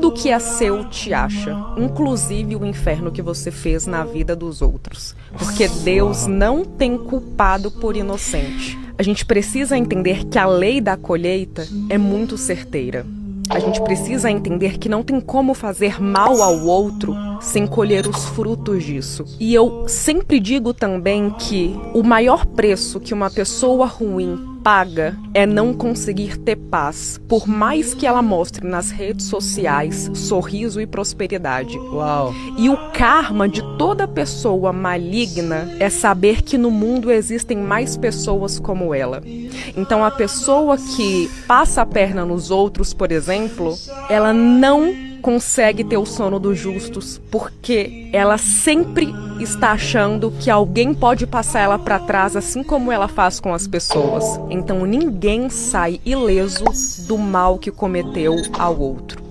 tudo que é seu te acha, inclusive o inferno que você fez na vida dos outros. Porque Deus não tem culpado por inocente. A gente precisa entender que a lei da colheita é muito certeira. A gente precisa entender que não tem como fazer mal ao outro sem colher os frutos disso. E eu sempre digo também que o maior preço que uma pessoa ruim paga é não conseguir ter paz, por mais que ela mostre nas redes sociais sorriso e prosperidade. Uau! E o karma de toda pessoa maligna é saber que no mundo existem mais pessoas como ela. Então a pessoa que passa a perna nos outros, por exemplo, ela não consegue ter o sono dos justos, porque ela sempre está achando que alguém pode passar ela para trás, assim como ela faz com as pessoas. Então ninguém sai ileso do mal que cometeu ao outro.